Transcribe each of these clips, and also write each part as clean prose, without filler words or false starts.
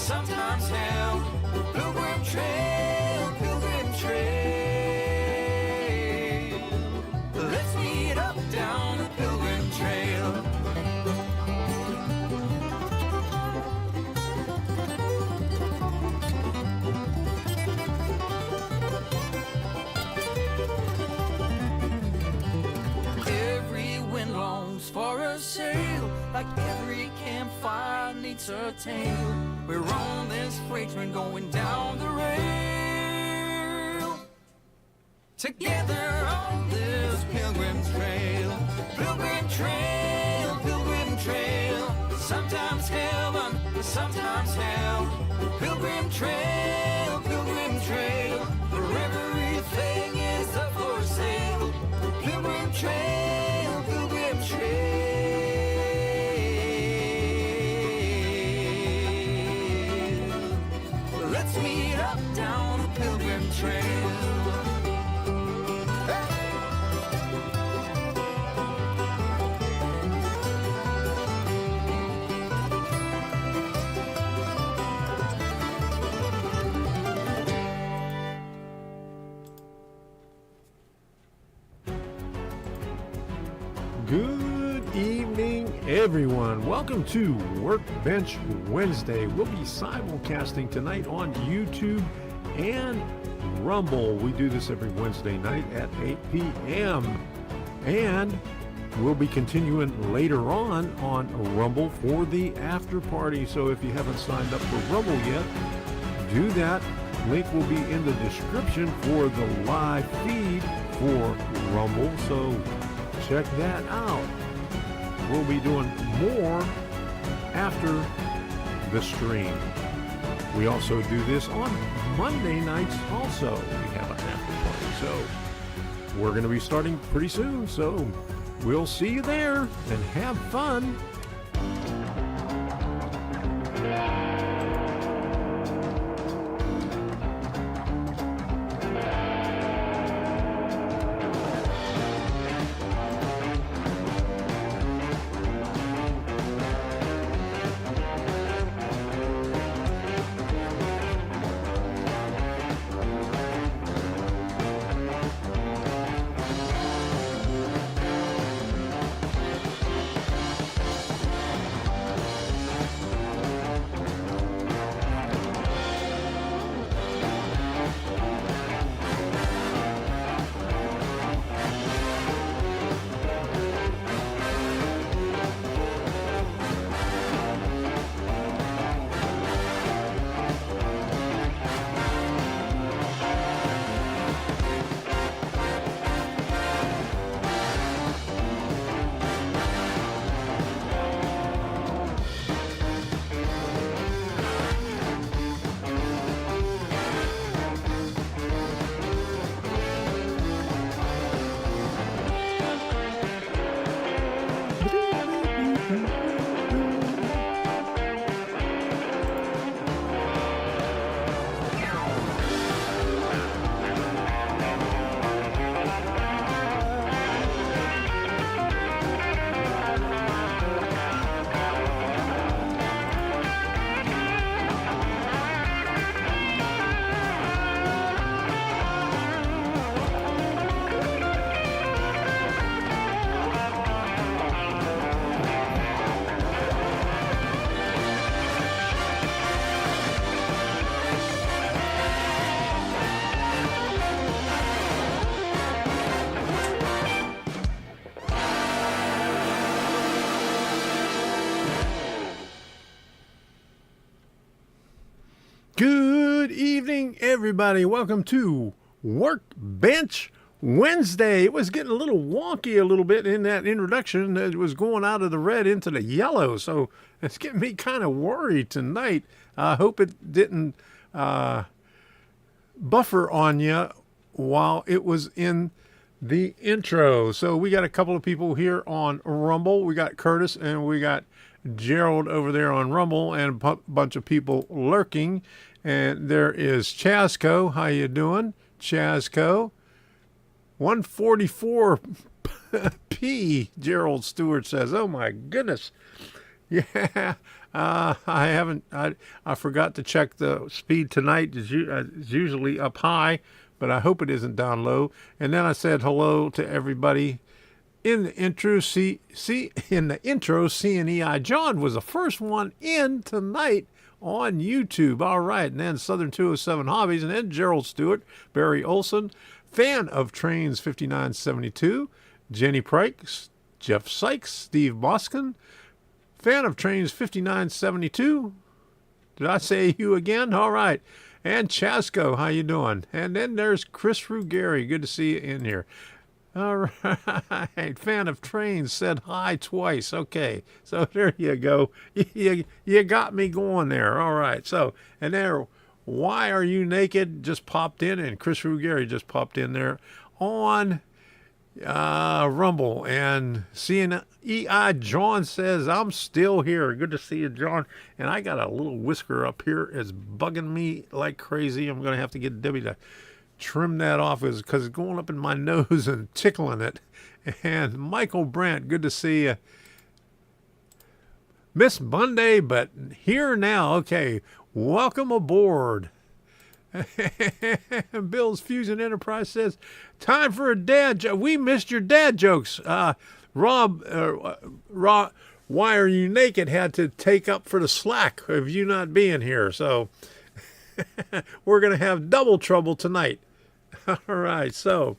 sometimes hell. Pilgrim trail, pilgrim trail. Let's meet up down the pilgrim trail. Every wind longs for a sail, like every campfire needs a tale. We're on this freight train going down the rail, together on this pilgrim trail. Pilgrim trail, pilgrim trail. Sometimes heaven, sometimes hell. Pilgrim trail, pilgrim trail. Where everything is up for sale. Pilgrim trail, pilgrim trail. Let's meet up down the pilgrim trail. Good evening, everyone. Welcome to Workbench Wednesday. We'll be simulcasting tonight on YouTube and Rumble. We do this every Wednesday night at 8 p.m. And we'll be continuing later on Rumble for the after party. So if you haven't signed up for Rumble yet, do that. Link will be in the description for the live feed for Rumble. So check that out. We'll be doing more after the stream. We also do this on Monday nights also. We have an after party. So we're going to be starting pretty soon. So we'll see you there and have fun. Good evening, everybody. Welcome to Workbench Wednesday. It was getting a little wonky a little bit in that introduction. It was going out of the red into the yellow, so it's getting me kind of worried tonight. I hope it didn't buffer on you while it was in the intro. So we got a couple of people here on Rumble. We got Curtis and we got Gerald over there on Rumble, and a bunch of people lurking. And there is Chasco. How you doing, Chasco? 144p, Gerald Stewart says. Oh my goodness. Yeah, I haven't. I forgot to check the speed tonight. It's usually up high, but I hope it isn't down low. And then I said hello to everybody in the intro. In the intro, CNEI John was the first one in tonight on YouTube. All right, and then Southern 207 Hobbies, and then Gerald Stewart, Barry Olson, fan of Trains 5972, Jenny Prikes, Jeff Sykes, Steve Boskin. Fan of Trains 5972. Did I say you again? All right. And Chasco, how you doing? And then there's Chris Ruggieri. Good to see you in here. All right. Fan of Trains said hi twice. Okay. So there you go. You got me going there. All right. So, and there, Why Are You Naked just popped in, and Chris Ruggieri just popped in there on Rumble. And CNEI John says, I'm still here. Good to see you, John. And I got a little whisker up here. It's bugging me like crazy. I'm going to have to get Debbie to trim that off because it's going up in my nose and tickling it. And Michael Brandt, good to see you. Miss Monday, but here now. Okay, welcome aboard. Bill's Fusion Enterprise says, time for a dad joke. We missed your dad jokes. Rob, Why Are You Naked had to take up for the slack of you not being here. So we're going to have double trouble tonight. All right, so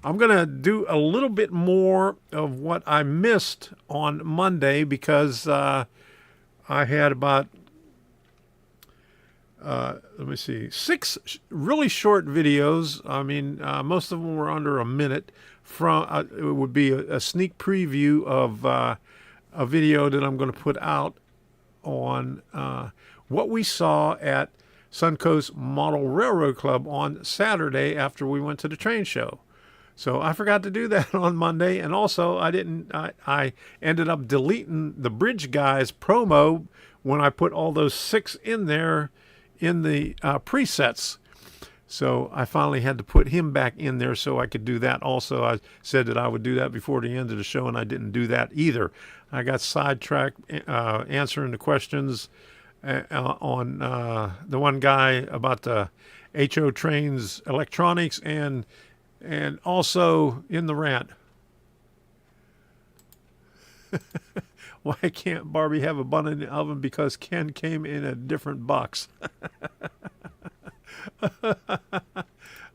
I'm going to do a little bit more of what I missed on Monday because I had about let me see, 6 really short videos. I mean, most of them were under a minute. It would be a sneak preview of a video that I'm going to put out on what we saw at Suncoast Model Railroad Club on Saturday after we went to the train show. So I forgot to do that on Monday, and also I ended up deleting the Bridge Guys promo when I put all those 6 in there in the presets. So I finally had to put him back in there so I could do that also. I said that I would do that before the end of the show, and I didn't do that either. I got sidetracked answering the questions on the one guy about the HO Trains electronics and also in the rant. Why can't Barbie have a bun in the oven? Because Ken came in a different box.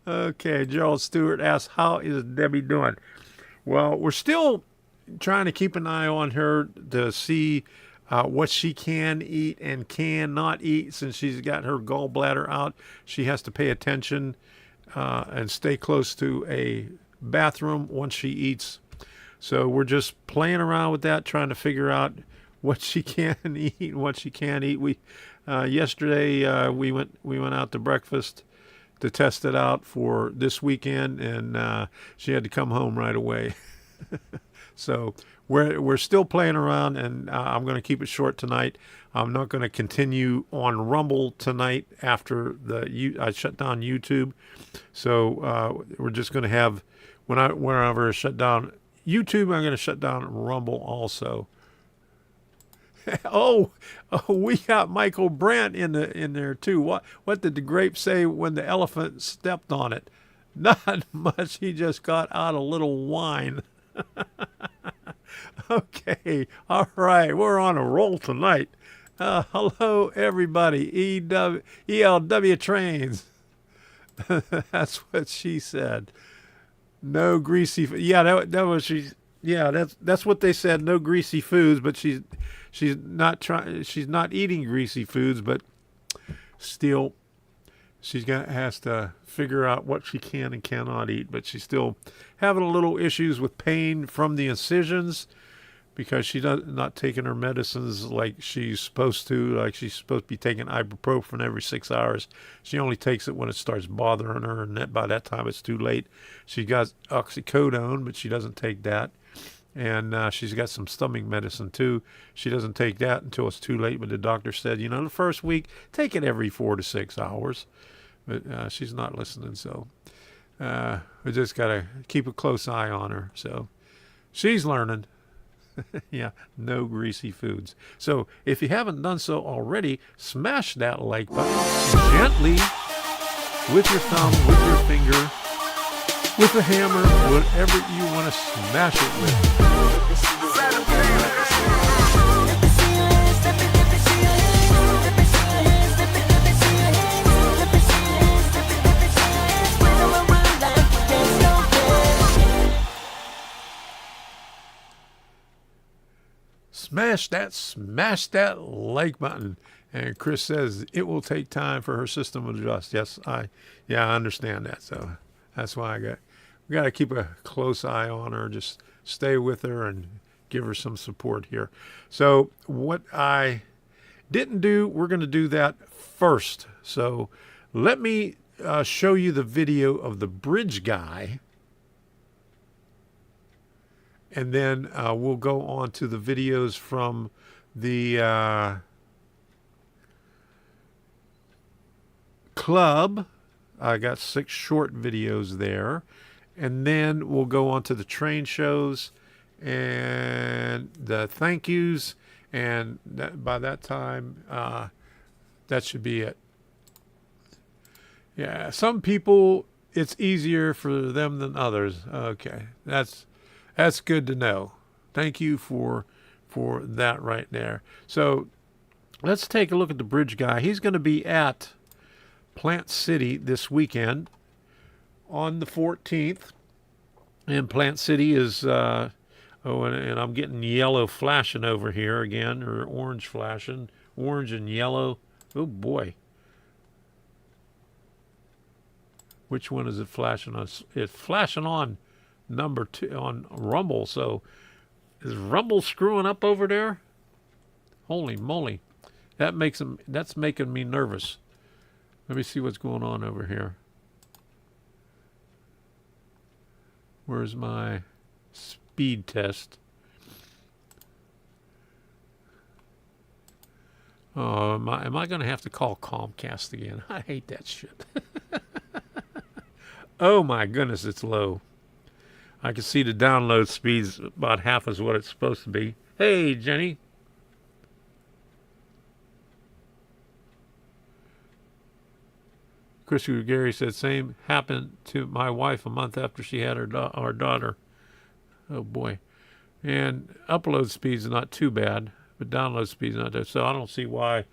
Okay, Gerald Stewart asks, how is Debbie doing? Well, we're still trying to keep an eye on her to see what she can eat and cannot eat. Since she's got her gallbladder out, she has to pay attention and stay close to a bathroom once she eats. So we're just playing around with that, trying to figure out what she can eat and what she can't eat. We yesterday we went out to breakfast to test it out for this weekend, and she had to come home right away. So we're still playing around, and I'm going to keep it short tonight. I'm not going to continue on Rumble tonight after I shut down YouTube. So we're just going to have whenever I shut down YouTube, I'm going to shut down Rumble also. Oh, we got Michael Brandt in there too. What did the grape say when the elephant stepped on it? Not much. He just got out a little wine. Okay, all right. We're on a roll tonight. Hello, everybody. ELW Trains. That's what she said. No greasy. Yeah, that was she. Yeah, that's what they said. No greasy foods, but she's not eating greasy foods, but still, has to figure out what she can and cannot eat. But she's still having a little issues with pain from the incisions because she's not taking her medicines like she's supposed to. Like she's supposed to be taking ibuprofen every 6 hours. She only takes it when it starts bothering her, and by that time it's too late. She got oxycodone, but she doesn't take that. And she's got some stomach medicine too. She doesn't take that until it's too late. But the doctor said, the first week, take it every 4 to 6 hours. But she's not listening, so we just got to keep a close eye on her. So she's learning. Yeah, no greasy foods. So if you haven't done so already, smash that like button gently with your thumb, with your finger, with a hammer, whatever you want to smash it with. Smash that like button. And Chris says it will take time for her system to adjust. Yes, I understand that. So that's why we got to keep a close eye on her. Just stay with her and give her some support here. So what I didn't do, we're going to do that first. So let me show you the video of the bridge guy. And then we'll go on to the videos from the club. I got 6 short videos there. And then we'll go on to the train shows and the thank yous. And by that time, that should be it. Yeah, some people, it's easier for them than others. Okay, that's good to know. Thank you for that right there. So let's take a look at the bridge guy. He's going to be at Plant City this weekend on the 14th. And Plant City is, and I'm getting yellow flashing over here again, or orange flashing, orange and yellow. Oh boy. Which one is it flashing on? It's flashing on number 2 on Rumble. So is Rumble screwing up over there? Holy moly. That's making me nervous. Let me see what's going on over here. Where's my speed test? Oh, am I going to have to call Comcast again? I hate that shit. Oh my goodness, it's low. I can see the download speed's about half as what it's supposed to be. Hey, Jenny. Chris Gary said, same happened to my wife a month after she had our daughter. Oh, boy. And upload speed's not too bad, but download speed's not there. So I don't see why.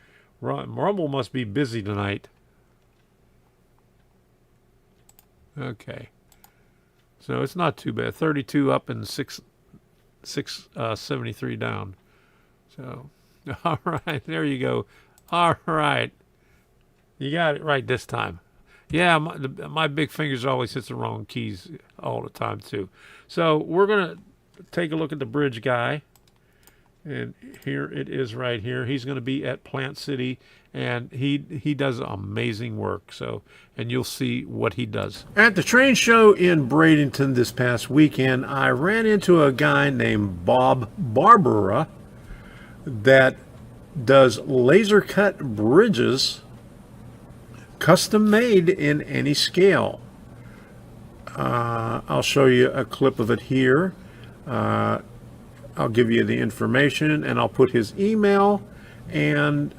Rumble must be busy tonight. Okay. So it's not too bad. 32 up and 673 down. So, all right, there you go. All right. You got it right this time. Yeah, my big fingers always hits the wrong keys all the time, too. So we're going to take a look at the bridge guy. And here it is right here. He's going to be at Plant City, and he does amazing work. So, and you'll see what he does. At the train show in Bradenton this past weekend, I ran into a guy named Bob Barbara that does laser cut bridges, custom made in any scale. I'll show you a clip of it here. I'll give you the information, and I'll put his email and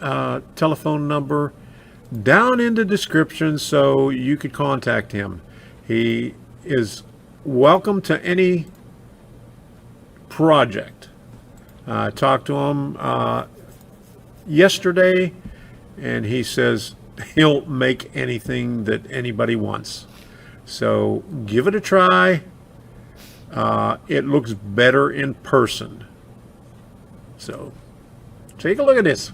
telephone number down in the description so you could contact him. He is welcome to any project. I talked to him yesterday, and he says he'll make anything that anybody wants. So give it a try. It looks better in person. So take a look at this.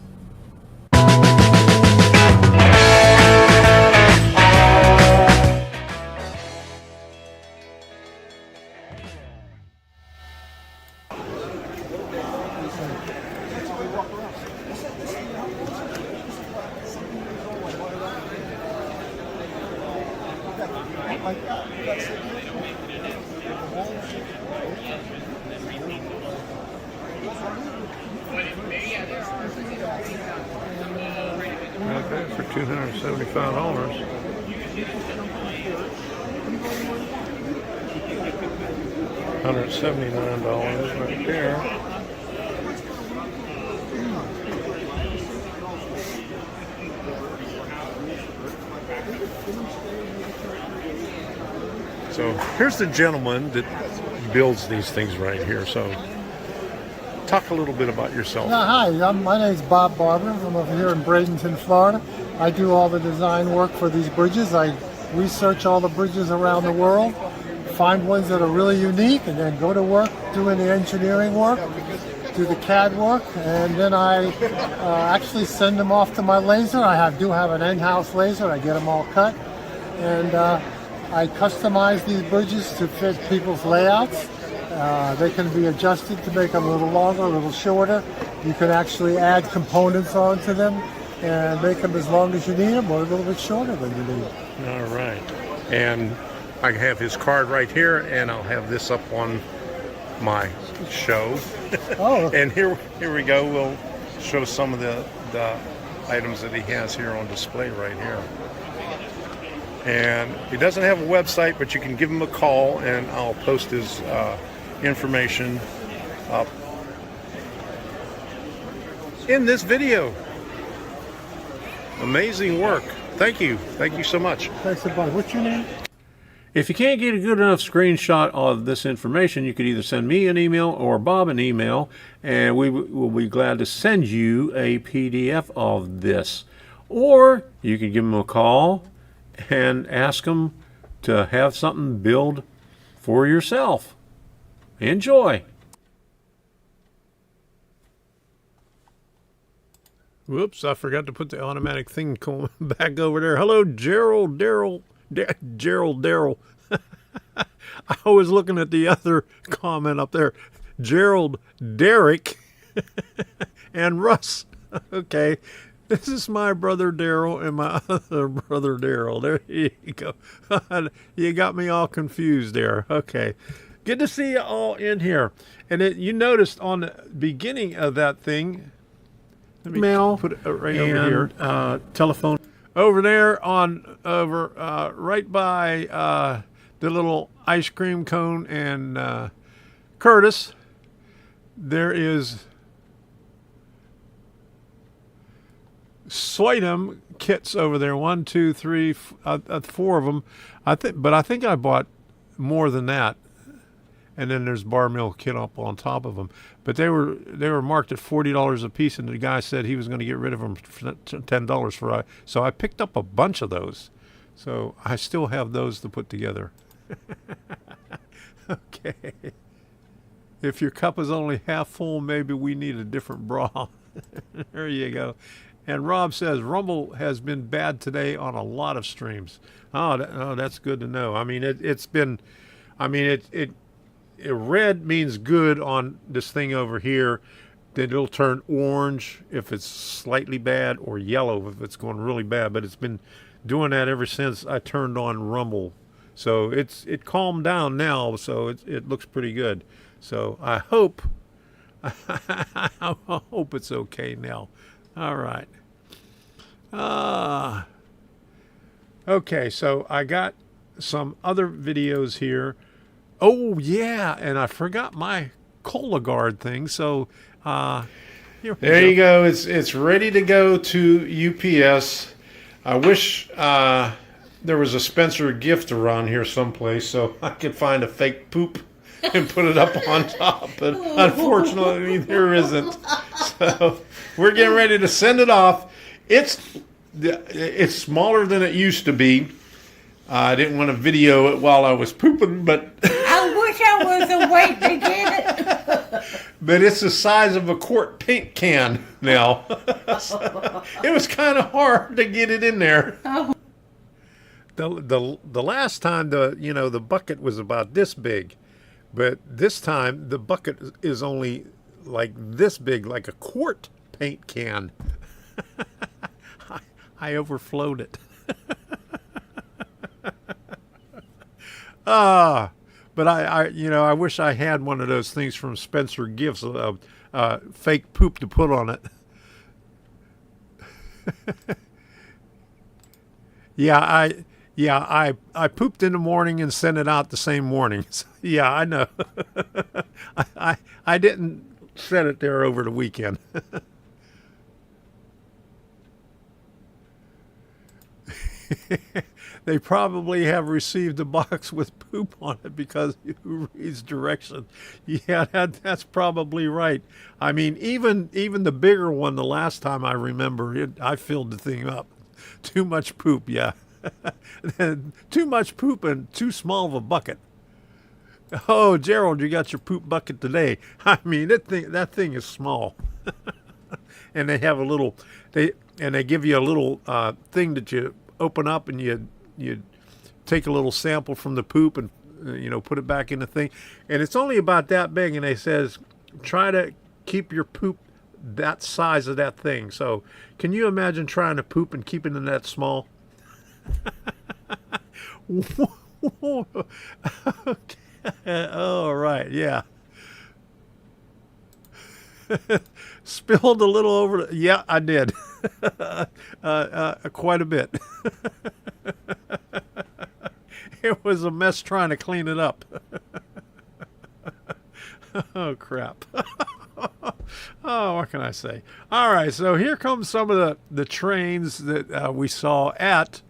Okay, for $275. $179 right there. So here's the gentleman that builds these things right here. So talk a little bit about yourself. Hi, my name's Bob Barber. I'm over here in Bradenton, Florida. I do all the design work for these bridges. I research all the bridges around the world, find ones that are really unique, and then go to work doing the engineering work, do the CAD work, and then I actually send them off to my laser. I do have an in-house laser. I get them all cut, and I customize these bridges to fit people's layouts. They can be adjusted to make them a little longer, a little shorter. You can actually add components onto them and make them as long as you need them or a little bit shorter than you need. All right. And I have his card right here, and I'll have this up on my show. Oh. And here we go. We'll show some of the items that he has here on display right here. And he doesn't have a website, but you can give him a call, and I'll post his information up in this video. Amazing work. Thank you. Thank you so much. Thanks a bunch. What's your name? If you can't get a good enough screenshot of this information, you could either send me an email or Bob an email, and we will be glad to send you a PDF of this. Or you can give them a call and ask them to have something build for yourself. Enjoy. Whoops, I forgot to put the automatic thing back over there. Hello, Gerald, Daryl. I was looking at the other comment up there. Gerald, Derek, and Russ. Okay, this is my brother Daryl and my other brother Daryl. There you go. You got me all confused there. Okay. Good to see you all in here. And you noticed on the beginning of that thing, let me put it right over here. Telephone over there right by the little ice cream cone and Curtis. There is Switem kits over there. 1, 2, 3, 4 of them. I think I bought more than that. And then there's bar mill kit up on top of them. But they were marked at $40 a piece, and the guy said he was going to get rid of them for $10 for. So I picked up a bunch of those. So I still have those to put together. Okay. If your cup is only half full, maybe we need a different bra. There you go. And Rob says Rumble has been bad today on a lot of streams. Oh, that's good to know. I mean, it's been. I mean, red means good on this thing over here. Then it'll turn orange if it's slightly bad, or yellow if it's going really bad. But it's been doing that ever since I turned on Rumble. So it calmed down now, so it looks pretty good. So I hope it's okay now. All right. Okay, so I got some other videos here. Oh, yeah, and I forgot my Cologuard thing, so there you go. It's ready to go to UPS. I wish there was a Spencer gift around here someplace so I could find a fake poop and put it up on top, but unfortunately there isn't. So we're getting ready to send it off. It's smaller than it used to be. I didn't want to video it while I was pooping, but I wish I was awake to get it. But it's the size of a quart paint can now. So it was kind of hard to get it in there. Oh. The last time the bucket was about this big, but this time the bucket is only like this big, like a quart paint can. I overflowed it. But I wish I had one of those things from Spencer Gifts, fake poop to put on it. I pooped in the morning and sent it out the same morning. So, yeah, I know. I didn't set it there over the weekend. they probably have received a box with poop on it because who reads directions? Yeah, that's probably right. I mean, even the bigger one, the last time I remember, I filled the thing up. Too much poop, yeah. Too much poop and too small of a bucket. Oh, Gerald, you got your poop bucket today. I mean, that thing is small. And they have they give you a little thing that you open up, and you take a little sample from the poop and put it back in the thing, and it's only about that big, and they says try to keep your poop that size of that thing. So can you imagine trying to poop and keeping it that small? Okay. All right, yeah. Spilled a little over. Yeah, I did. Quite a bit. It was a mess trying to clean it up. Oh, crap. Oh, what can I say? All right, so here comes some of the trains that we saw at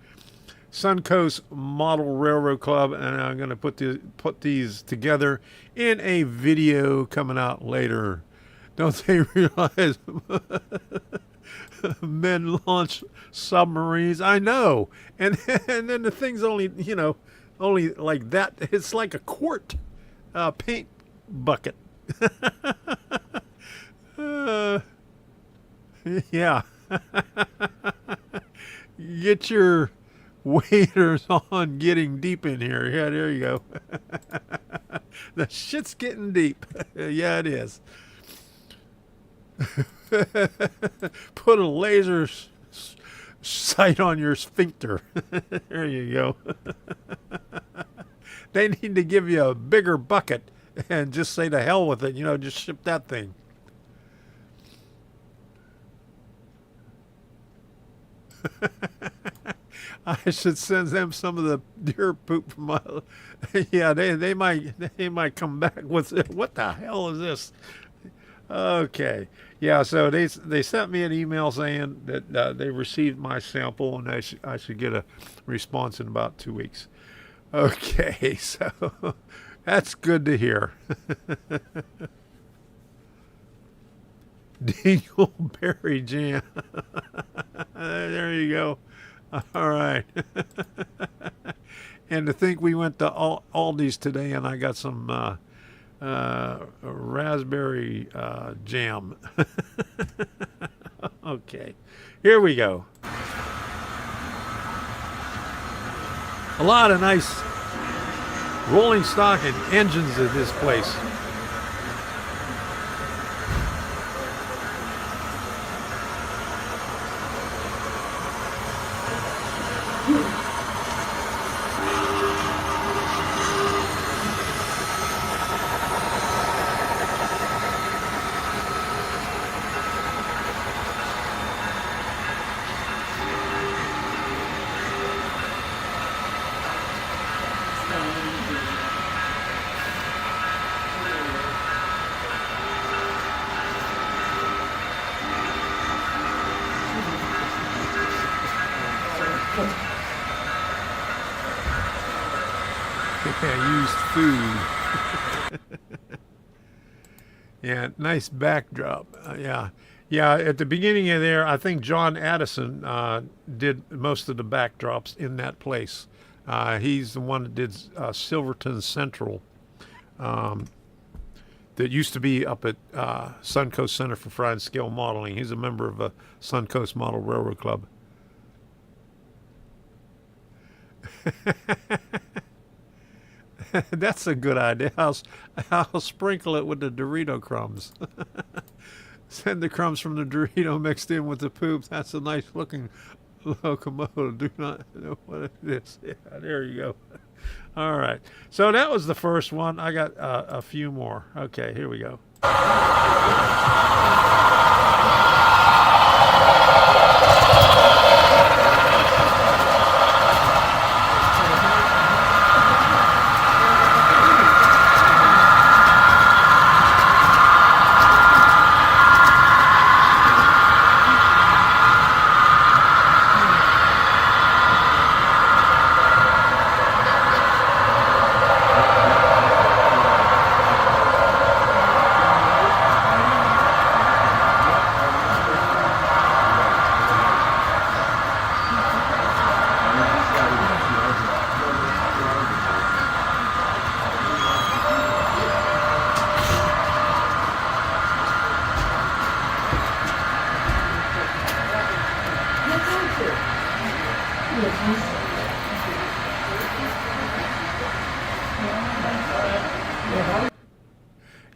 Suncoast Model Railroad Club, and I'm going to put these together in a video coming out later. Don't they realize men launch submarines? I know. And then the thing's only like that. It's like a quart paint bucket. Yeah. Get your waders on getting deep in here. Yeah, there you go. The shit's getting deep. Yeah, it is. Put a laser sight on your sphincter. There you go. They need to give you a bigger bucket and just say to hell with it. Just ship that thing. I should send them some of the deer poop from my. Yeah, they might come back with what the hell is this? Okay, yeah. So they sent me an email saying that they received my sample and I should get a response in about 2 weeks. Okay, so that's good to hear. Dingleberry jam. There you go. All right. And to think we went to Aldi's today and I got some raspberry jam. Okay, here we go. A lot of nice rolling stock and engines at this place. Yeah, used food. Yeah, nice backdrop. Yeah. At the beginning of there, I think John Addison did most of the backdrops in that place. He's the one that did Silverton Central, that used to be up at Suncoast Center for Fine and Scale Modeling. He's a member of a Suncoast Model Railroad Club. That's a good idea. I'll sprinkle it with the Dorito crumbs. Send the crumbs from the Dorito mixed in with the poop. That's a nice looking locomotive. Do not know what it is. Yeah, there you go. All right. So that was the first one. I got a few more. Okay, here we go.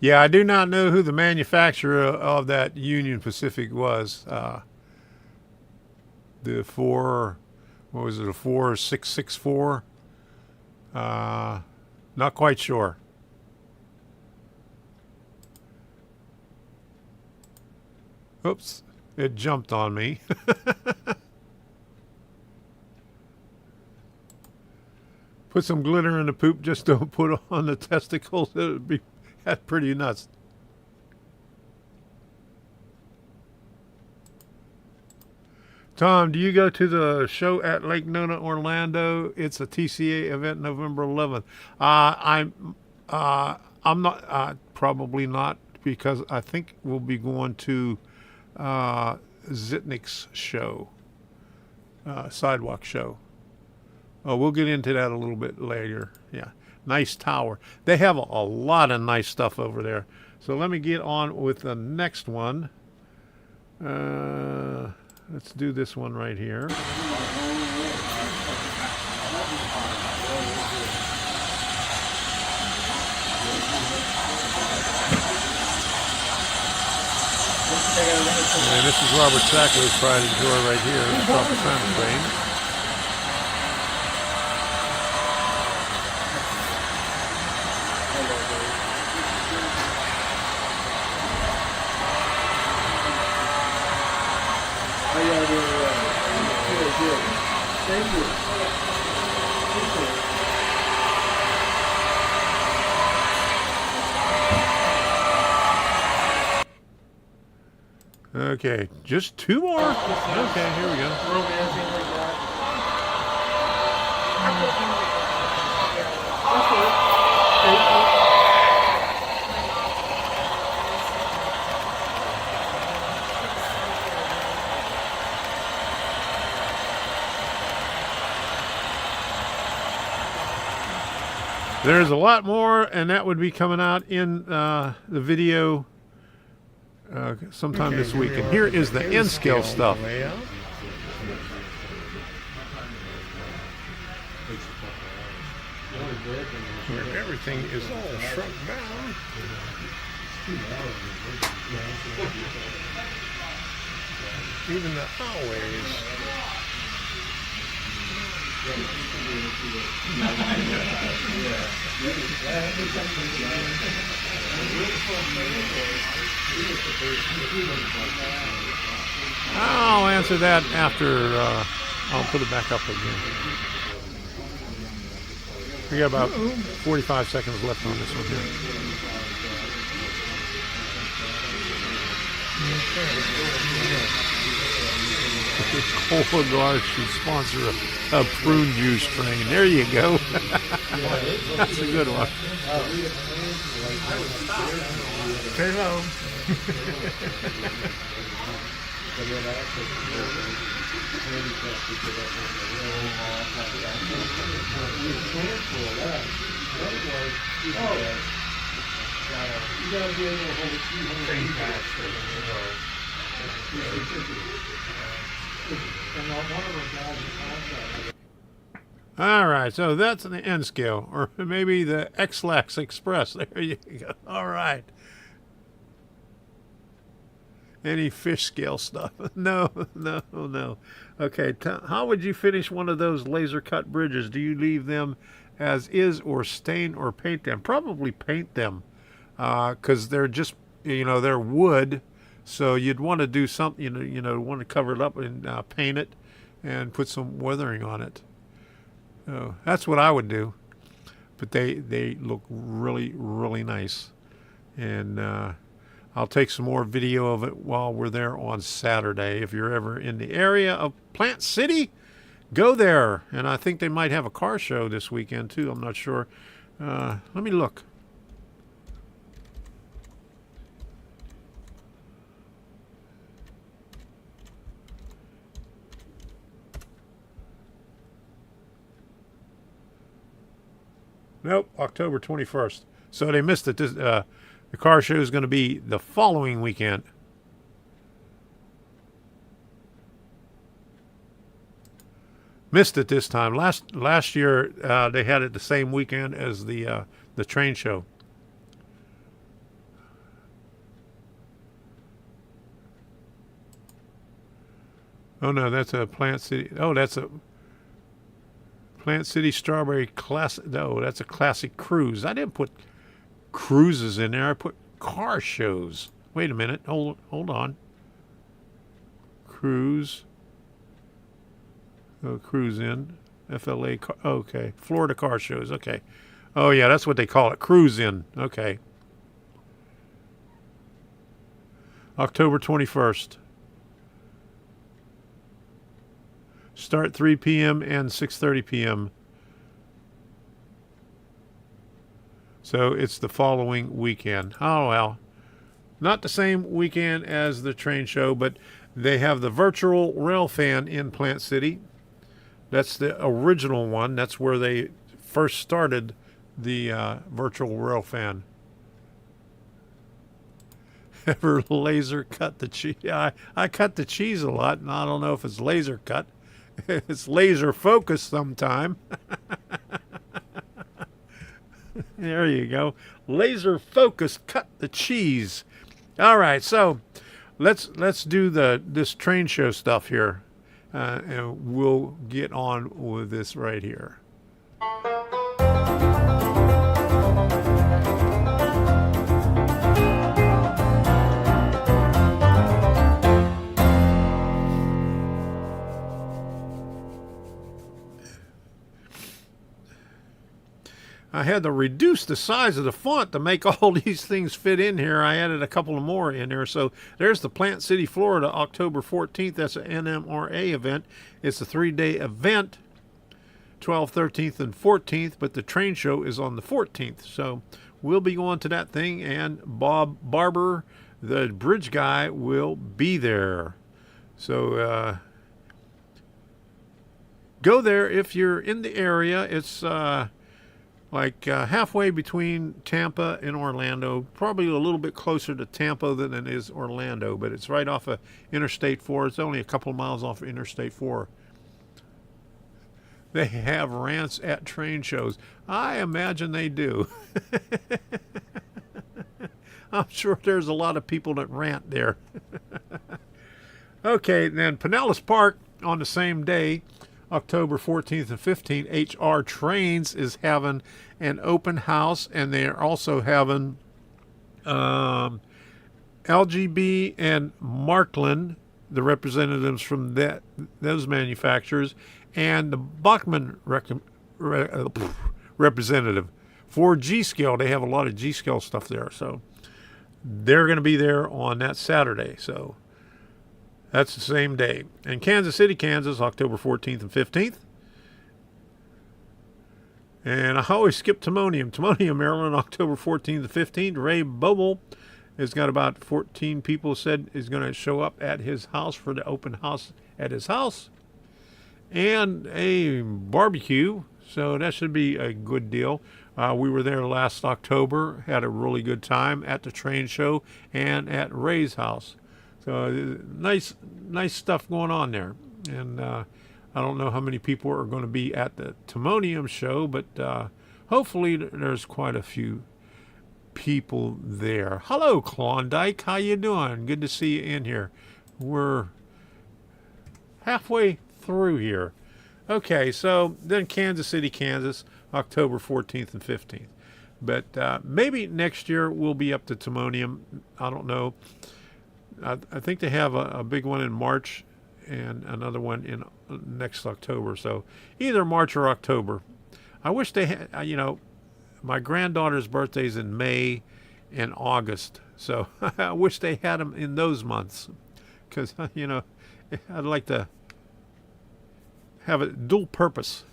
Yeah, I do not know who the manufacturer of that Union Pacific was. The what was it, a 4664? Not quite sure. Oops, it jumped on me. Put some glitter in the poop, just don't put on the testicles. It would be pretty nuts. Tom, do you go to the show at Lake Nona, Orlando? It's a TCA event November 11th. I'm not, probably not, because I think we'll be going to Zitnik's show, sidewalk show. Oh, we'll get into that a little bit later. Yeah, nice tower. They have a lot of nice stuff over there. So let me get on with the next one. Let's do this one right here. And this is Robert Sacco's pride and joy right here at the top of Santa Train. Thank you. Okay, just two more? Okay, here we go. There's a lot more, and that would be coming out in the video sometime this week. And here is the N-scale stuff. Where everything is all shrunk down. Even the hallways. I'll answer that after I'll put it back up again. We got about 45 seconds left on this one here. Cologuard should sponsor a prune juice train. There you go. That's a good one. Stay low. All right, so that's the N scale, or maybe the X-Lax Express. There you go. All right. Any fish scale stuff? No. Okay, how would you finish one of those laser cut bridges? Do you leave them as is, or stain or paint them? Probably paint them, because they're just, they're wood. So you'd want to do something, want to cover it up and paint it and put some weathering on it. So that's what I would do. But they look really, really nice. And I'll take some more video of it while we're there on Saturday. If you're ever in the area of Plant City, go there. And I think they might have a car show this weekend too. I'm not sure. Let me look. Nope, October 21st. So they missed it. The car show is going to be the following weekend. Missed it this time. Last year they had it the same weekend as the train show. Oh no, that's a Plant City. Oh, that's a Plant City Strawberry Classic. No, that's a classic cruise. I didn't put cruises in there. I put car shows. Wait a minute. Hold on. Cruise. Oh, cruise in. FLA. Okay. Florida car shows. Okay. Oh, yeah, that's what they call it. Cruise in. Okay. October 21st. Start 3 p.m. and 6:30 p.m. So it's the following weekend. Oh, well. Not the same weekend as the train show, but they have the virtual rail fan in Plant City. That's the original one. That's where they first started the virtual rail fan. Ever laser cut the cheese? Yeah, I cut the cheese a lot, and I don't know if it's laser cut. It's laser focused sometime. There you go. Laser focused cut the cheese. All right, so let's do this train show stuff here, and we'll get on with this right here. I had to reduce the size of the font to make all these things fit in here. I added a couple of more in there. So there's the Plant City, Florida, October 14th. That's an NMRA event. It's a 3-day event, 12th, 13th, and 14th, but the train show is on the 14th. So we'll be going to that thing, and Bob Barber, the bridge guy, will be there. So go there if you're in the area. It's like halfway between Tampa and Orlando, probably a little bit closer to Tampa than it is Orlando, but it's right off of Interstate 4. It's only a couple of miles off of Interstate 4. They have rants at train shows. I imagine they do. I'm sure there's a lot of people that rant there. Okay, then Pinellas Park on the same day, October 14th and 15th, HR Trains is having an open house, and they are also having LGB and Markland, the representatives from those manufacturers, and the Bachmann representative for G-Scale. They have a lot of G-Scale stuff there, so they're going to be there on that Saturday. So that's the same day. And Kansas City, Kansas, October 14th and 15th. And I always skip Timonium. Timonium, Maryland, October 14th and 15th. Ray Boble has got about 14 people said is going to show up at his house for the open house at his house. And a barbecue. So that should be a good deal. We were there last October. Had a really good time at the train show and at Ray's house. So nice stuff going on there. And I don't know how many people are going to be at the Timonium show, but hopefully there's quite a few people there. Hello, Klondike. How you doing? Good to see you in here. We're halfway through here. Okay, so then Kansas City, Kansas, October 14th and 15th. But maybe next year we'll be up to Timonium. I don't know. I think they have a big one in March and another one in next October. So either March or October. I wish they had, my granddaughter's birthday is in May and August. So I wish they had them in those months because, I'd like to have a dual purpose.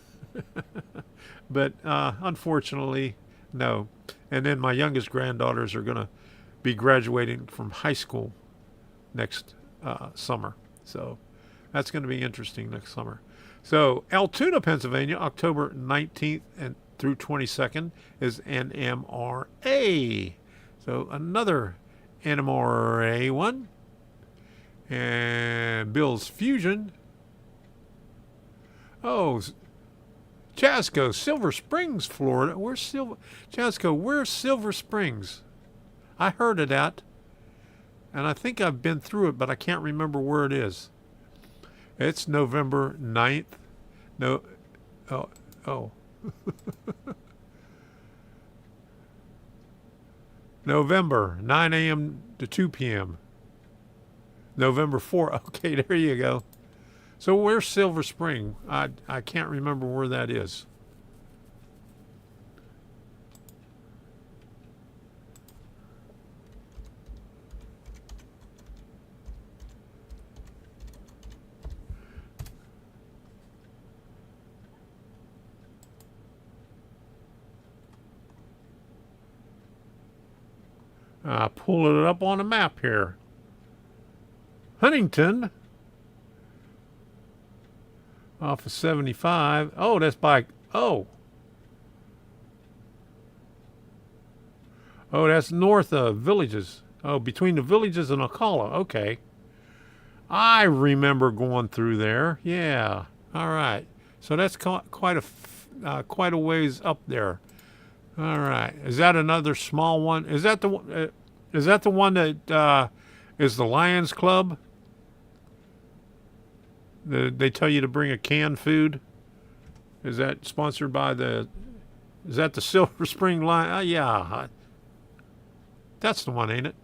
But unfortunately, no. And then my youngest granddaughters are going to be graduating from high school next summer. So that's going to be interesting next summer. So Altoona, Pennsylvania, October 19th and through 22nd is NMRA. So another NMRA one. And Bill's Fusion. Oh, Chasco, Silver Springs, Florida. Where's Silver Springs? I heard of that. And I think I've been through it, but I can't remember where it is. It's November 9th. No, oh. November, 9 a.m. to 2 p.m. November 4. Okay, there you go. So where's Silver Spring? I can't remember where that is. Pulling it up on a map here. Huntington. Off of 75. Oh, that's by... Oh. Oh, that's north of Villages. Oh, between the Villages and Ocala. Okay. I remember going through there. Yeah. All right. So that's quite a ways up there. All right. Is that another small one? Is that the one? Is that the one that is the Lions Club? They tell you to bring a canned food. Is that sponsored by the? Is that the Silver Spring Lion? Yeah. That's the one, ain't it?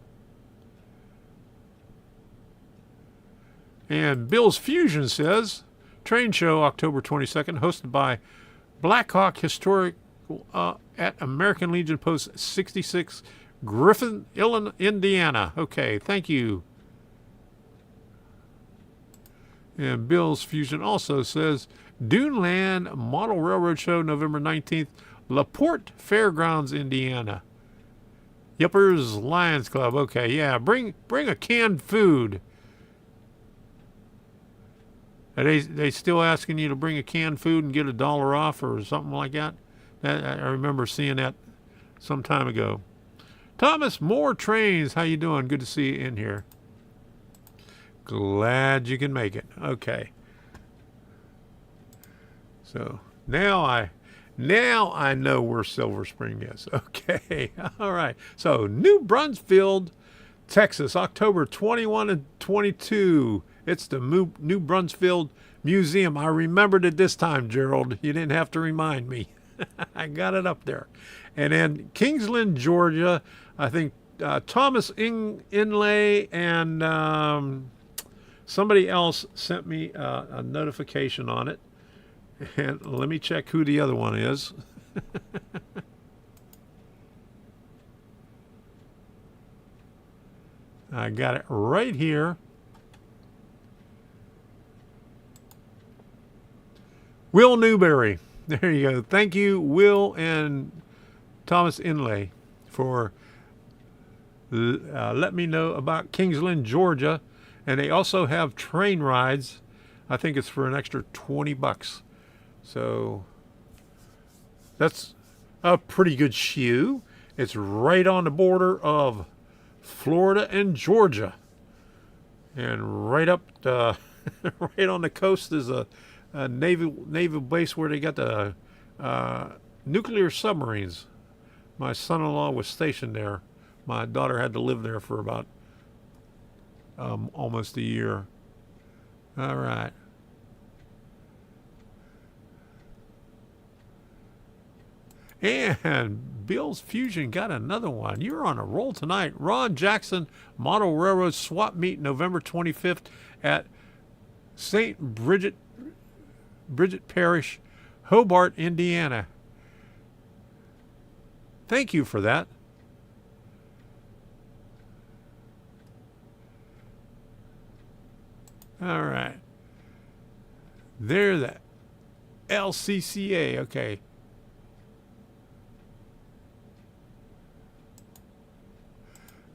And Bill's Fusion says, train show October 22nd, hosted by Blackhawk Historic at American Legion Post 66, Griffin, Indiana. Okay, thank you. And Bill's Fusion also says, Duneland Model Railroad Show November 19th, LaPorte Fairgrounds, Indiana. Yuppers Lions Club. Okay, yeah, bring a canned food. Are they still asking you to bring a canned food and get $1 off or something like that? I remember seeing that some time ago. Thomas Moore Trains, how you doing? Good to see you in here. Glad you can make it. Okay. So now I know where Silver Spring is. Okay. All right. So New Brunsfield, Texas, October 21 and 22. It's the New Brunsfield Museum. I remembered it this time, Gerald. You didn't have to remind me. I got it up there. And then Kingsland, Georgia, I think Thomas Inlay and somebody else sent me a notification on it. And let me check who the other one is. I got it right here. Will Newberry. There you go. Thank you, Will and Thomas Inlay, for letting me know about Kingsland, Georgia. And they also have train rides. I think it's for an extra $20. So that's a pretty good shoe. It's right on the border of Florida and Georgia. And right up right on the coast is a naval base where they got the nuclear submarines. My son-in-law was stationed there. My daughter had to live there for about almost a year. All right. And Bill's Fusion got another one. You're on a roll tonight. Ron Jackson Model Railroad Swap Meet November 25th at St. Bridget Parish, Hobart, Indiana. Thank you for that. All right. They're the LCCA. Okay.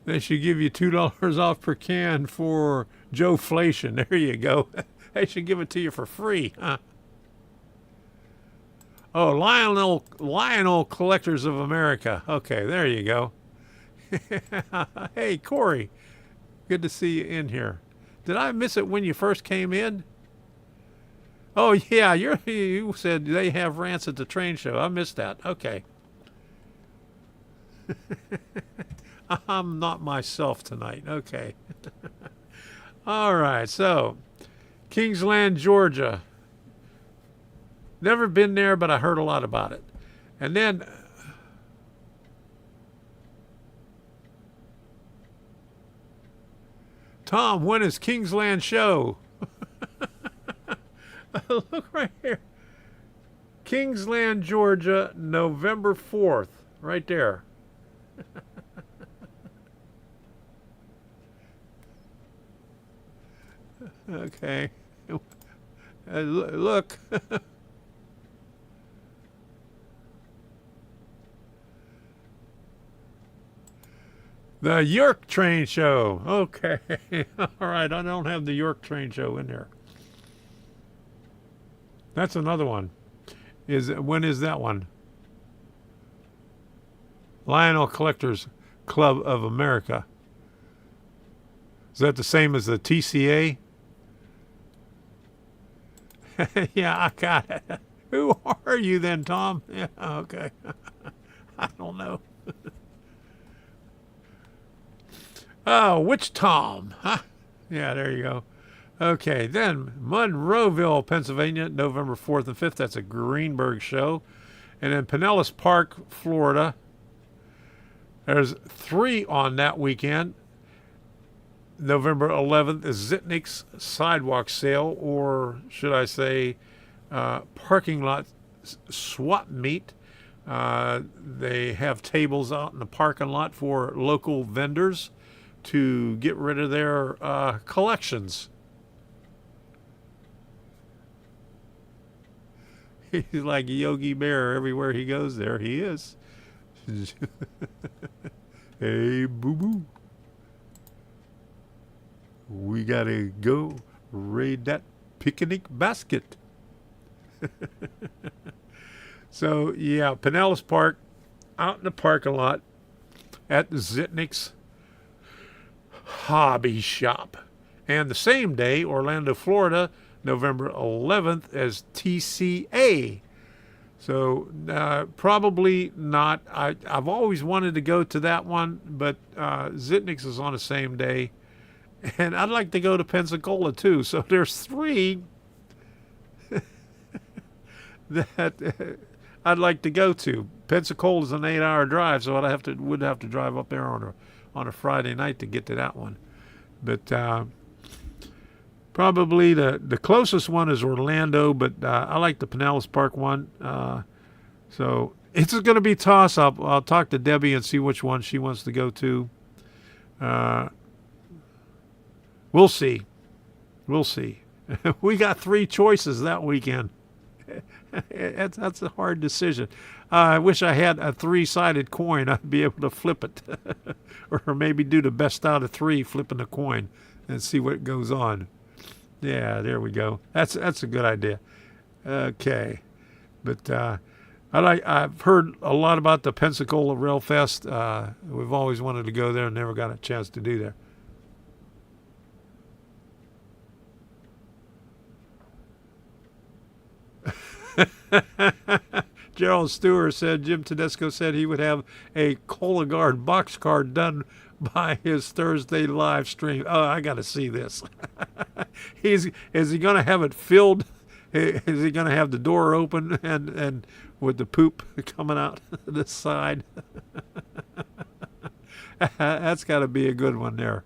They should give you $2 off per can for Joe-flation. There you go. They should give it to you for free, huh? Oh, Lionel Collectors of America. Okay, there you go. Hey, Corey. Good to see you in here. Did I miss it when you first came in? Oh, yeah, you said they have rants at the train show. I missed that. Okay. I'm not myself tonight. Okay. All right, so Kingsland, Georgia. Never been there, but I heard a lot about it. And then Tom, when is Kingsland show? Look right here. Kingsland, Georgia, November 4th. Right there. Okay. Look. The York Train Show. Okay. All right. I don't have the York Train Show in there. That's another one. When is that one? Lionel Collectors Club of America. Is that the same as the TCA? Yeah, I got it. Who are you then, Tom? Yeah, okay. I don't know. Oh, which Tom? Huh? Yeah, there you go. Okay, then Monroeville, Pennsylvania, November 4th and 5th. That's a Greenberg show. And then Pinellas Park, Florida. There's 3 on that weekend. November 11th is Zitnik's Sidewalk Sale, or should I say parking lot swap meet. They have tables out in the parking lot for local vendors to get rid of their collections. He's like Yogi Bear everywhere he goes. There he is. Hey, boo-boo. We gotta go raid that picnic basket. So, yeah, Pinellas Park, out in the parking lot at the Zitnik's Hobby Shop. And the same day, Orlando, Florida, November 11th, as TCA. So probably not. I've always wanted to go to that one, but Zitnik's is on the same day. And I'd like to go to Pensacola, too. So there's 3 that I'd like to go to. Pensacola is an 8-hour drive, so would have to drive up there on a Friday night to get to that one. But probably the closest one is Orlando, but I like the Pinellas Park one. So it's going to be toss-up. I'll talk to Debbie and see which one she wants to go to. We'll see. We'll see. We got 3 choices that weekend. That's a hard decision. I wish I had a 3-sided coin. I'd be able to flip it. Or maybe do the best out of 3, flipping a coin, and see what goes on. Yeah, there we go. That's a good idea. Okay. But I've heard a lot about the Pensacola Rail Fest. We've always wanted to go there and never got a chance to do that. Gerald Stewart said Jim Tedesco said he would have a Cologuard boxcar done by his Thursday live stream. Oh, I got to see this. Is he going to have it filled? Is he going to have the door open and with the poop coming out the side? That's got to be a good one there.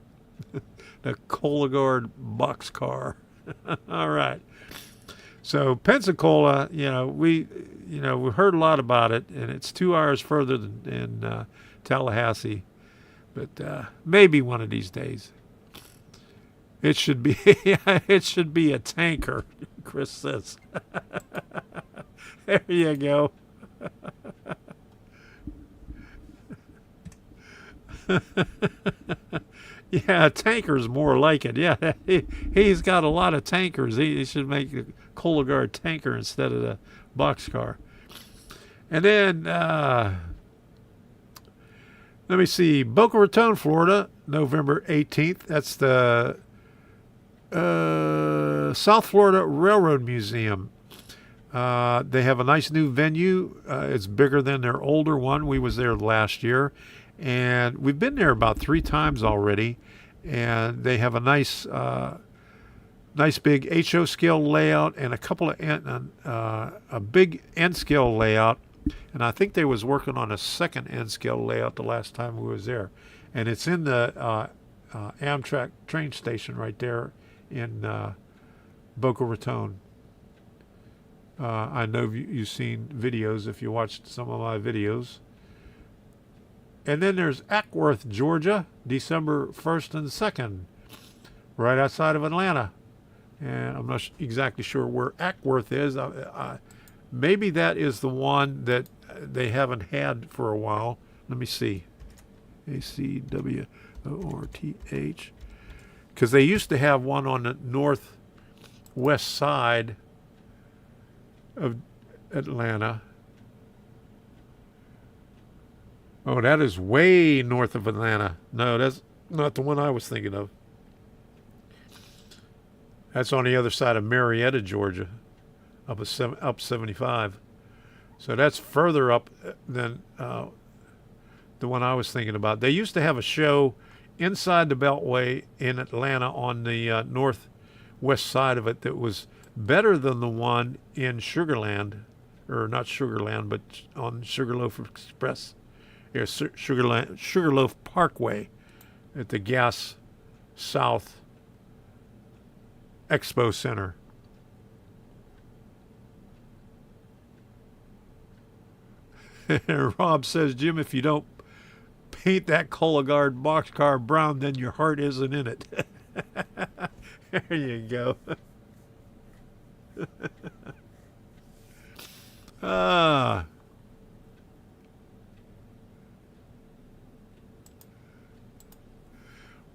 The Cologuard boxcar. All right. So Pensacola, we heard a lot about it, and it's 2 hours further than Tallahassee, but maybe one of these days. It should be a tanker, Chris says. There you go. Yeah, a tanker's more like it. Yeah, he's got a lot of tankers. He should make a Cologuard tanker instead of the boxcar. And then, let me see, Boca Raton, Florida, November 18th. That's the South Florida Railroad Museum. They have a nice new venue. It's bigger than their older one. We was there last year. And we've been there about 3 times already, and they have a nice Nice big HO scale layout and a couple of a big N scale layout. And I think they was working on a second N scale layout the last time we was there. And it's in the Amtrak train station right there in Boca Raton. I know you've seen videos if you watched some of my videos. And then there's Ackworth, Georgia, December 1st and 2nd, right outside of Atlanta. And I'm not exactly sure where Ackworth is. Maybe that is the one that they haven't had for a while. Let me see. ACWORTH. Because they used to have one on the northwest side of Atlanta. Oh, that is way north of Atlanta. No, that's not the one I was thinking of. That's on the other side of Marietta, Georgia, up 75. So that's further up than the one I was thinking about. They used to have a show inside the Beltway in Atlanta on the northwest side of it that was better than the one in Sugarland, or not Sugarland, but on Sugarloaf Express, Sugarloaf Parkway at the Gas South Expo Center. Rob says, Jim, if you don't paint that Cologuard boxcar brown, then your heart isn't in it. There you go.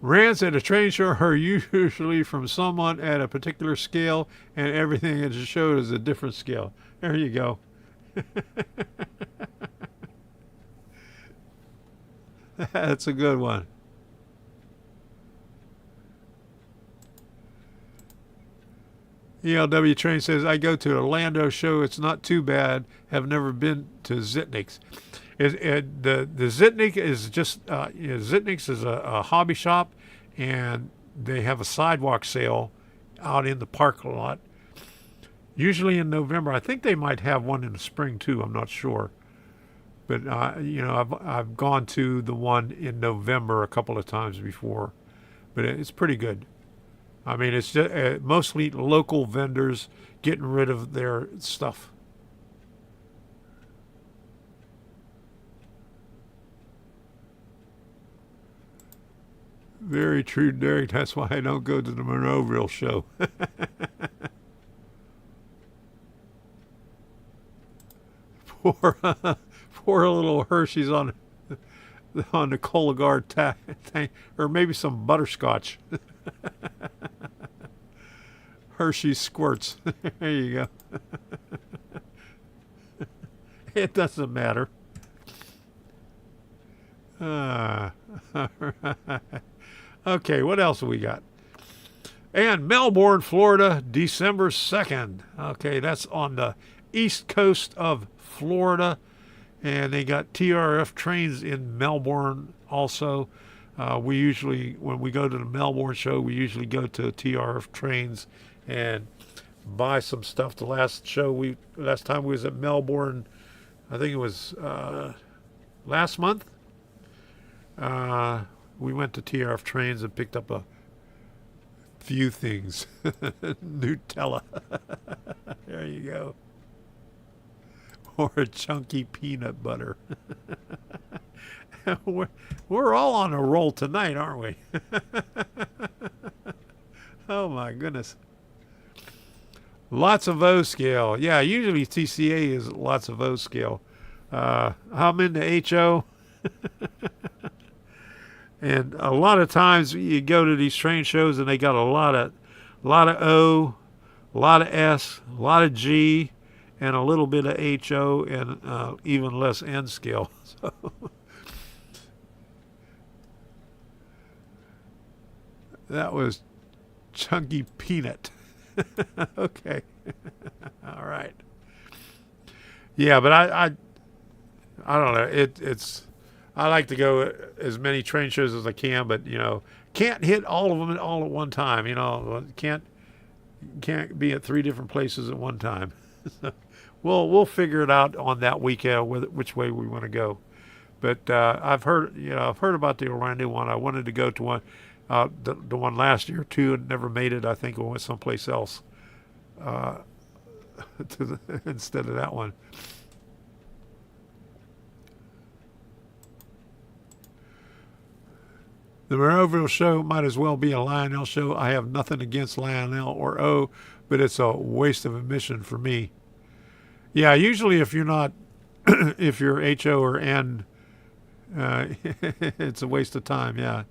Rants at a train show are usually from someone at a particular scale, and everything that is showed is a different scale. There you go. That's a good one. ELW Train says, I go to the Orlando show. It's not too bad. Have never been to Zitnik's. The Zitnik is just, Zitnik's is a hobby shop, and they have a sidewalk sale out in the parking lot. Usually in November. I think they might have one in the spring too. I'm not sure. But, I've gone to the one in November a couple of times before. But it's pretty good. I mean, it's just, mostly local vendors getting rid of their stuff. Very true, Derek. That's why I don't go to the Monroeville show. Poor little Hershey's on the Cologuard tank, or maybe some butterscotch. Hershey squirts. There you go. It doesn't matter. All right. Okay, what else have we got? And Melbourne, Florida, December 2nd. Okay, that's on the east coast of Florida. And they got TRF trains in Melbourne also. We usually, when we go to the Melbourne show, we usually go to TRF trains and buy some stuff. The last time we was at Melbourne, I think it was last month. We went to TRF trains and picked up a few things. Nutella. There you go. Or a chunky peanut butter. We're all on a roll tonight, aren't we? Oh my goodness. Lots of O scale. Yeah, usually TCA is lots of O scale. I'm into HO. And a lot of times you go to these train shows and they got a lot of O, a lot of S, a lot of G, and a little bit of HO, and even less N scale. So that was chunky peanut. Okay. All right. Yeah, but I don't know. It's I like to go as many train shows as I can, but can't hit all of them all at one time. Can't can't be at 3 different places at one time. We'll figure it out on that weekend which way we want to go. But I've heard about the Orlando one. I wanted to go to one, the one last year too, and never made it. I think we went someplace else instead of that one. The Monroeville show might as well be a Lionel show. I have nothing against Lionel or O, but it's a waste of admission for me. Yeah, usually if you're not, if you're HO or N, it's a waste of time, yeah.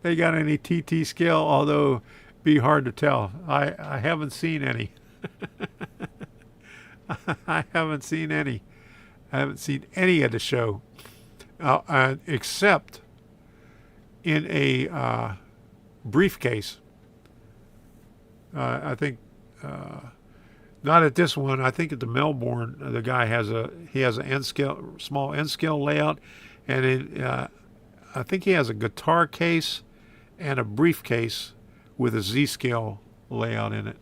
They got any TT scale, although be hard to tell. I haven't seen any. I haven't seen any. I haven't seen any of the show, except in a briefcase. I think not at this one. I think at the Melbourne, the guy has an N scale, small N scale layout, and I think he has a guitar case and a briefcase with a Z scale layout in it.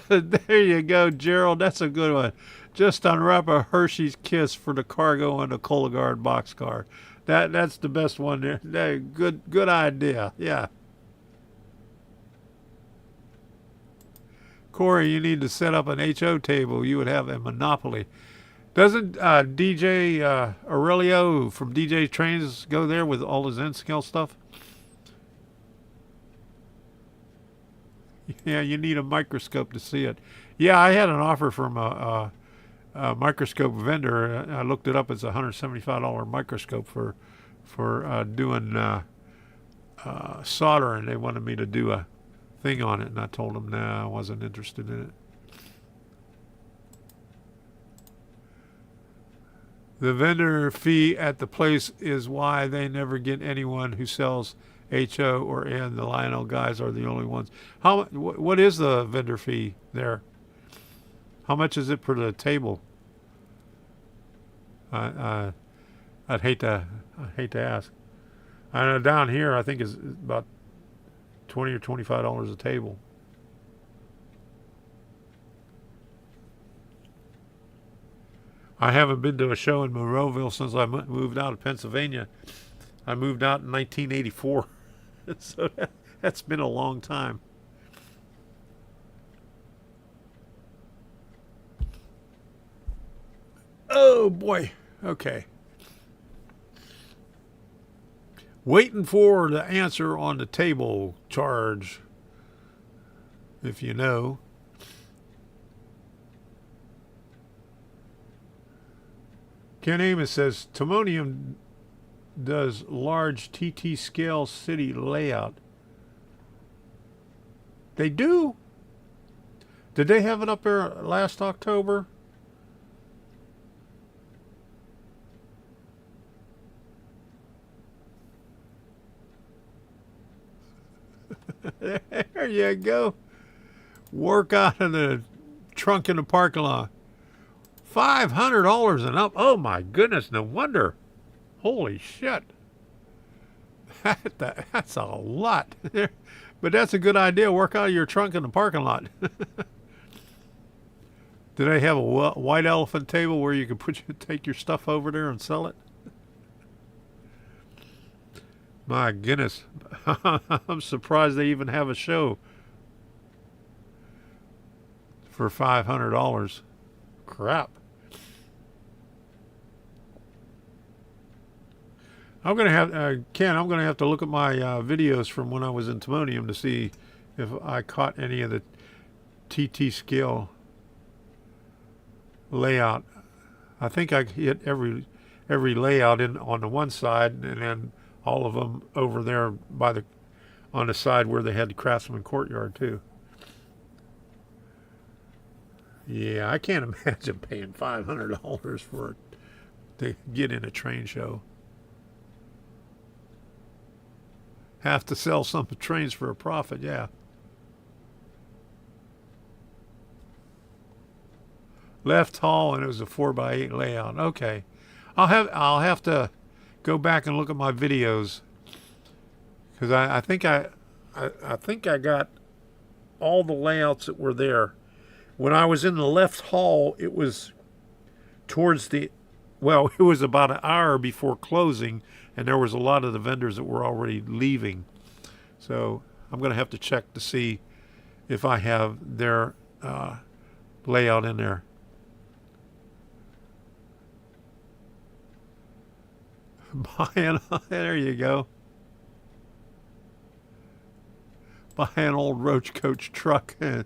There you go, Gerald. That's a good one. Just unwrap a Hershey's Kiss for the cargo and the Cologuard boxcar. That's the best one there. Good idea. Yeah. Corey, you need to set up an HO table. You would have a monopoly. Doesn't DJ Aurelio from DJ Trains go there with all his N-scale stuff? Yeah, you need a microscope to see it. Yeah, I had an offer from a microscope vendor. I looked it up. It's a $175 microscope for doing solder, and they wanted me to do a thing on it, and I told them, nah, I wasn't interested in it. The vendor fee at the place is why they never get anyone who sells HO or N. The Lionel guys are the only ones. What is the vendor fee there? How much is it per the table? I'd hate to ask. I know down here I think it's about $20 or $25 a table. I haven't been to a show in Monroeville since I moved out of Pennsylvania. I moved out in 1984. So that's been a long time. Oh boy. Okay. Waiting for the answer on the table charge, if you know. Ken Amos says, Timonium does large TT scale city layout. They do? Did they have it up there last October? There you go. Work out of the trunk in the parking lot. $500 and up. Oh my goodness, no wonder. Holy shit. That's a lot. But that's a good idea. Work out of your trunk in the parking lot. Do they have a white elephant table where you can take your stuff over there and sell it? My goodness. I'm surprised they even have a show for $500. Crap. I'm going to have, Ken, I'm going to have to look at my videos from when I was in Timonium to see if I caught any of the TT scale layout. I think I hit every layout on the one side, and then all of them over there on the side where they had the Craftsman Courtyard too. Yeah, I can't imagine paying $500 for it to get in a train show. Have to sell some trains for a profit, yeah. left hall, and it was a 4x8 layout. Okay, I'll have to go back and look at my videos, because I think I got all the layouts that were there. When I was in the left hall, it was towards it was about an hour before closing, and there was a lot of the vendors that were already leaving. So I'm going to have to check to see if I have their layout in there. There you go. Buy an old Roach Coach truck and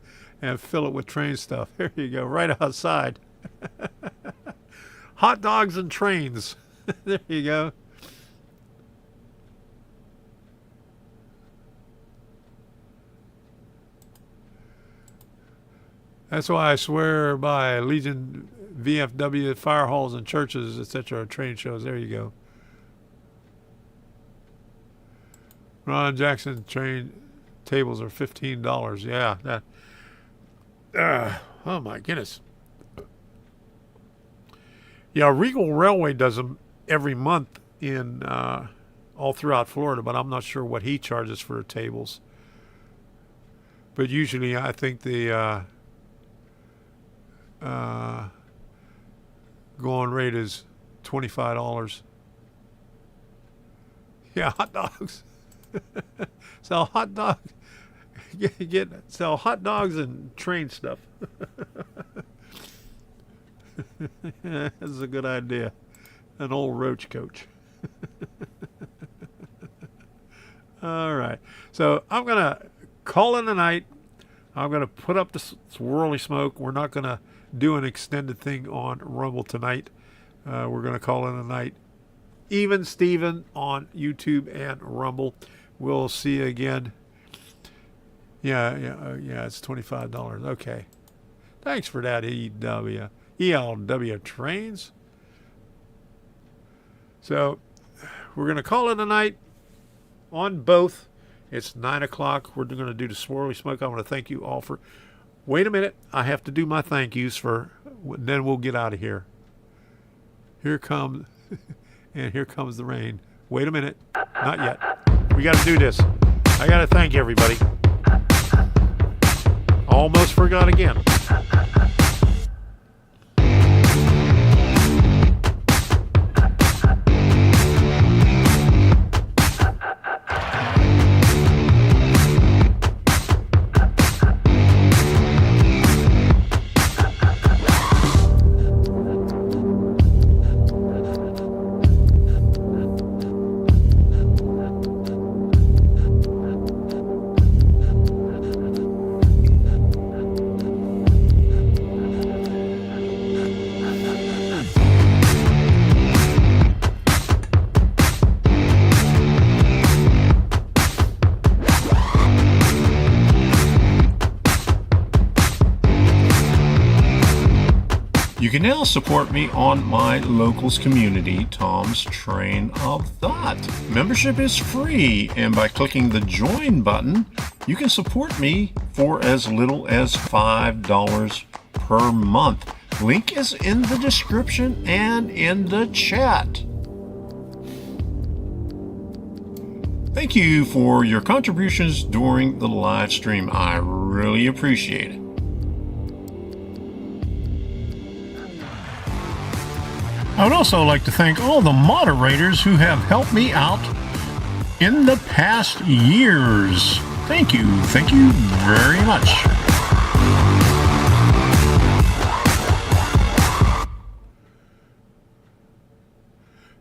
fill it with train stuff. There you go, right outside. Hot dogs and trains. There you go. That's why I swear by Legion, VFW, fire halls and churches, etc. Train shows. There you go. Ron Jackson train tables are $15. Yeah, that. Oh my goodness. Yeah, Regal Railway does them every month in all throughout Florida, but I'm not sure what he charges for tables. But usually, I think the going rate is $25. Yeah, hot dogs. Sell hot dogs. Sell hot dogs and train stuff. That's a good idea. An old Roach Coach. All right. So I'm going to call in the night. I'm going to put up the swirly smoke. We're not going to do an extended thing on Rumble tonight. We're going to call in the night. Even Steven on YouTube and Rumble. We'll see you again. Yeah, it's $25. Okay. Thanks for that, ELW Trains. So we're going to call it a night on both. It's 9 o'clock. We're going to do the swirly smoke. I want to thank you all for... Wait a minute. I have to do my thank yous for... Then we'll get out of here. Here comes... and here comes the rain. Wait a minute. Not yet. We got to do this. I got to thank everybody. Almost forgot again. You can now support me on my locals community, Tom's Train of Thought. Membership is free, and by clicking the join button, you can support me for as little as $5 per month. Link is in the description and in the chat. Thank you for your contributions during the live stream. I really appreciate it. I would also like to thank all the moderators who have helped me out in the past years. Thank you very much.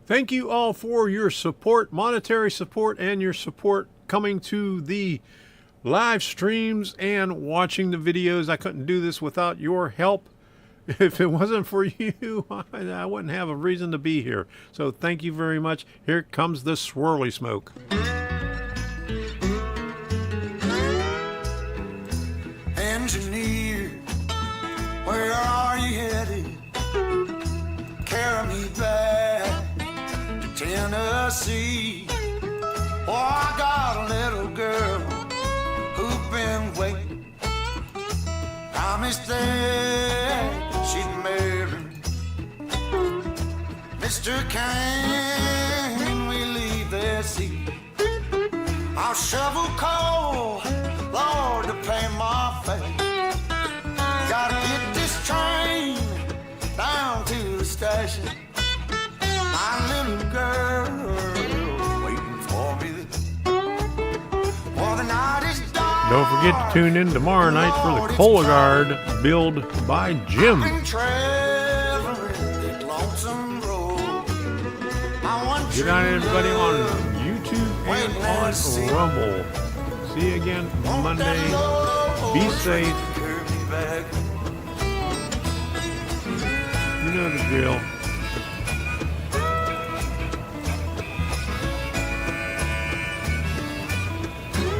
Thank you all for your support, monetary support, and your support coming to the live streams and watching the videos. I couldn't do this without your help. If it wasn't for you, I wouldn't have a reason to be here. So thank you very much. Here comes the swirly smoke. Engineer, where are you headed? Carry me back to Tennessee. Oh, I got a little girl who's been waiting. Promised that she'd make Mr. Can we leave this seat? I'll shovel coal, Lord, to pay my fare. Gotta get this train down to the station. My little girl waiting for me. For the night is dark. Don't forget to tune in tomorrow night for the Colagard build by Jim. Been traveling that lonesome road. I want Good night, everybody, on YouTube and on Rumble. See you again Monday. Be safe. You know the drill.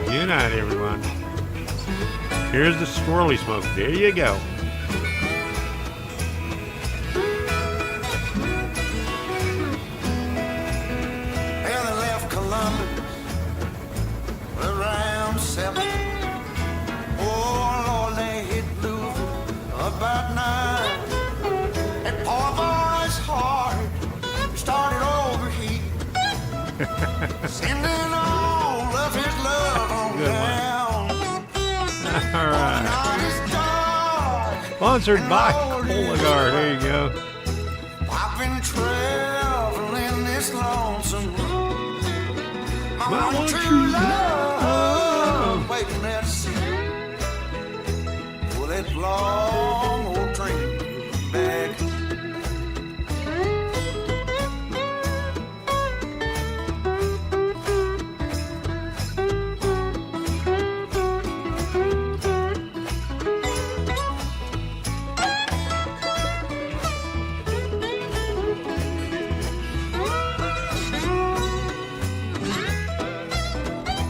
Good night, everyone. Here's the swirly smoke. There you go. Well, they left Columbus around 7. Oh, Lord, they hit Louisville about 9. That poor boy's heart started overheating, sending all of his love on Good one. down. All right. Night is dark. Sponsored by Colagard. There you go. I've been traveling this lonesome road. My one true love waiting there to see. Will that long old train come back?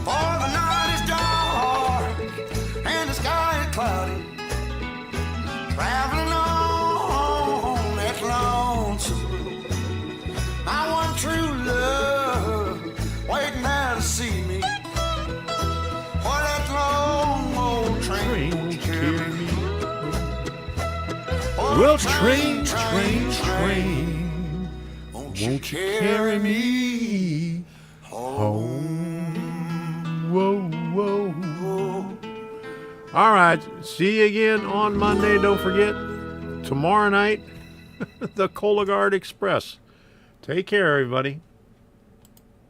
For the night is dark and the sky is cloudy. Traveling on that lonesome road. My one true love waiting there to see me. For that long old train won't carry me. Oh, Well, train, won't you carry me home? Whoa, whoa, whoa. All right. See you again on Monday. Don't forget, tomorrow night, the Colagard Express. Take care, everybody.